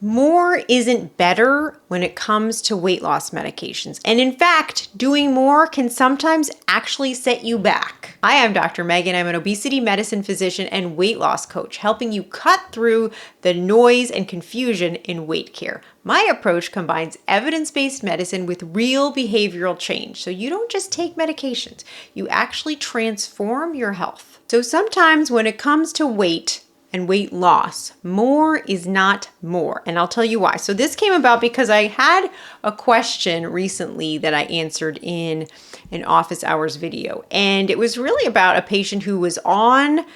More isn't better when it comes to weight loss medications. And in fact, doing more can sometimes actually set you back. Hi, I'm Dr. Meghan. I'm an obesity medicine physician and weight loss coach, helping you cut through the noise and confusion in weight care. My approach combines evidence-based medicine with real behavioral change. So you don't just take medications, you actually transform your health. So sometimes when it comes to weight and weight loss, more is not more. And I'll tell you why. So this came about because I had a question recently that I answered in an office hours video. And it was really about a patient who was on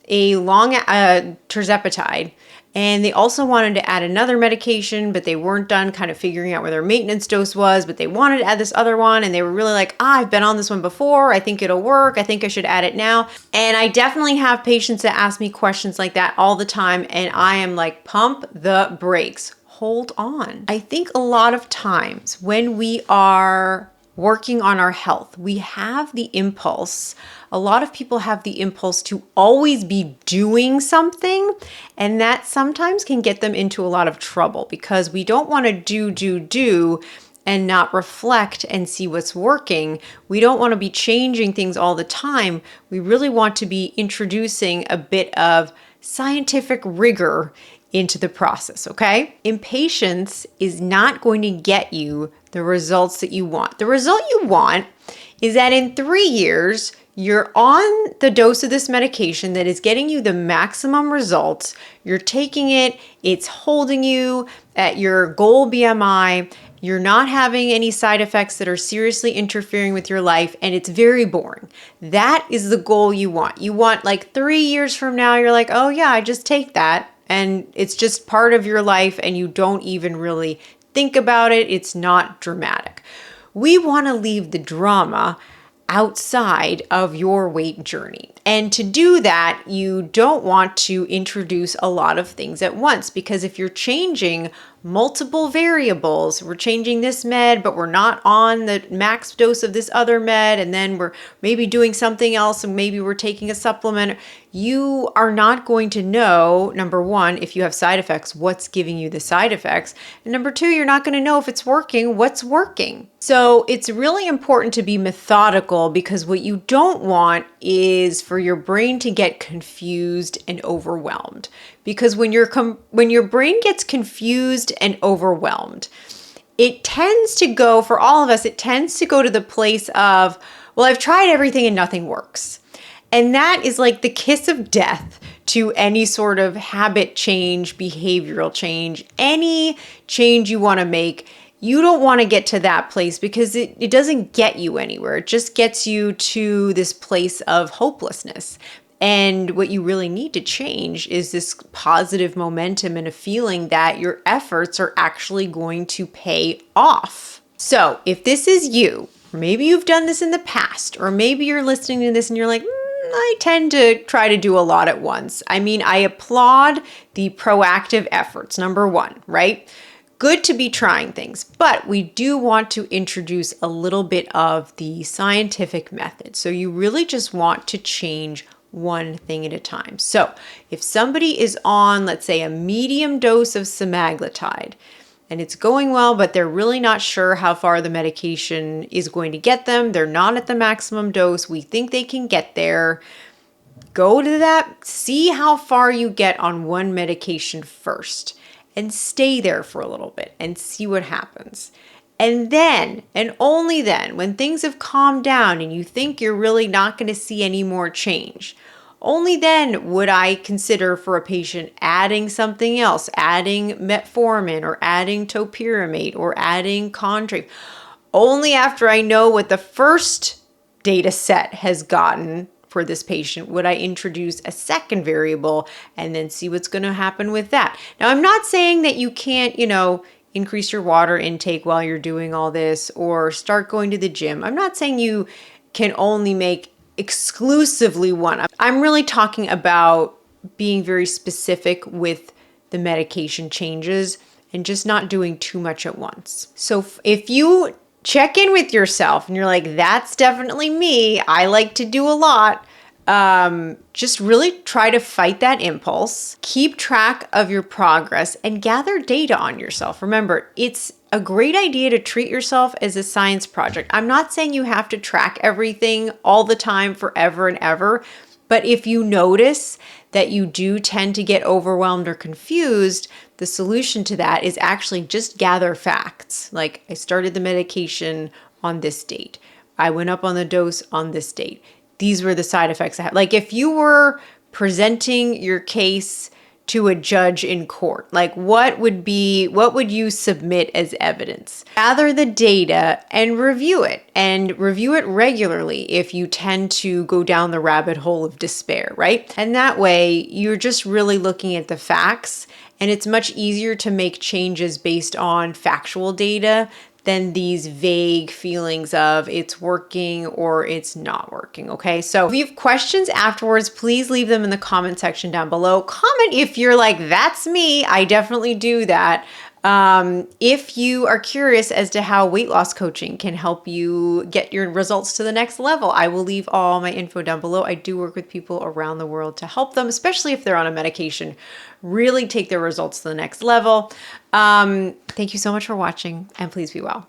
a long tirzepatide, and they also wanted to add another medication, but they weren't done kind of figuring out where their maintenance dose was, but they wanted to add this other one, and they were really like, I've been on this one before, I think it'll work, I think I should add it now. And I definitely have patients that ask me questions like that all the time, and I am like, pump the brakes, hold on. I think a lot of times when we are working on our health, we have the impulse. A lot of people have the impulse to always be doing something, and that sometimes can get them into a lot of trouble because we don't want to do and not reflect and see what's working. We don't want to be changing things all the time. We really want to be introducing a bit of scientific rigor into the process, okay? Impatience is not going to get you the results that you want. The result you want is that in 3 years, you're on the dose of this medication that is getting you the maximum results. You're taking it, it's holding you at your goal BMI. You're not having any side effects that are seriously interfering with your life, and it's very boring. That is the goal you want. You want like 3 years from now, you're like, oh yeah, I just take that. And it's just part of your life and you don't even really think about it. It's not dramatic. We want to leave the drama outside of your weight journey. And to do that, you don't want to introduce a lot of things at once, because if you're changing multiple variables, we're changing this med, but we're not on the max dose of this other med, and then we're maybe doing something else, and maybe we're taking a supplement, you are not going to know, number one, if you have side effects, what's giving you the side effects. And number two, you're not going to know if it's working, what's working. So it's really important to be methodical, because what you don't want is for your brain to get confused and overwhelmed. Because when your brain gets confused and overwhelmed, it tends to go, for all of us, it tends to go to the place of, well, I've tried everything and nothing works. And that is like the kiss of death to any sort of habit change, behavioral change, any change you want to make. You don't want to get to that place because it doesn't get you anywhere. It just gets you to this place of hopelessness. And what you really need to change is this positive momentum and a feeling that your efforts are actually going to pay off. So if this is you, maybe you've done this in the past, or maybe you're listening to this and you're like, I tend to try to do a lot at once. I mean, I applaud the proactive efforts, number one, right? Good to be trying things, but we do want to introduce a little bit of the scientific method. So you really just want to change one thing at a time. So if somebody is on, let's say, a medium dose of semaglutide, and it's going well, but they're really not sure how far the medication is going to get them, they're not at the maximum dose, we think they can get there, go to that, see how far you get on one medication first, and stay there for a little bit and see what happens. And then, and only then, when things have calmed down and you think you're really not going to see any more change, only then would I consider for a patient adding something else, adding metformin or adding topiramate or adding Contrave. Only after I know what the first data set has gotten for this patient would I introduce a second variable and then see what's going to happen with that. Now, I'm not saying that you can't, increase your water intake while you're doing all this or start going to the gym. I'm not saying you can only make exclusively one. I'm really talking about being very specific with the medication changes and just not doing too much at once. So if you check in with yourself and you're like, that's definitely me, I like to do a lot, Just really try to fight that impulse, keep track of your progress, and gather data on yourself. Remember, it's a great idea to treat yourself as a science project. I'm not saying you have to track everything all the time forever and ever, but if you notice that you do tend to get overwhelmed or confused, the solution to that is actually just gather facts. Like, I started the medication on this date. I went up on the dose on this date. These were the side effects I had. Like, if you were presenting your case to a judge in court, like what would you submit as evidence? Gather the data and review it regularly if you tend to go down the rabbit hole of despair, right? And that way you're just really looking at the facts, and it's much easier to make changes based on factual data than these vague feelings of it's working or it's not working, okay? So if you have questions afterwards, please leave them in the comment section down below. Comment if you're like, that's me, I definitely do that. If you are curious as to how weight loss coaching can help you get your results to the next level, I will leave all my info down below. I do work with people around the world to help them, especially if they're on a medication, really take their results to the next level. Thank you so much for watching, and please be well.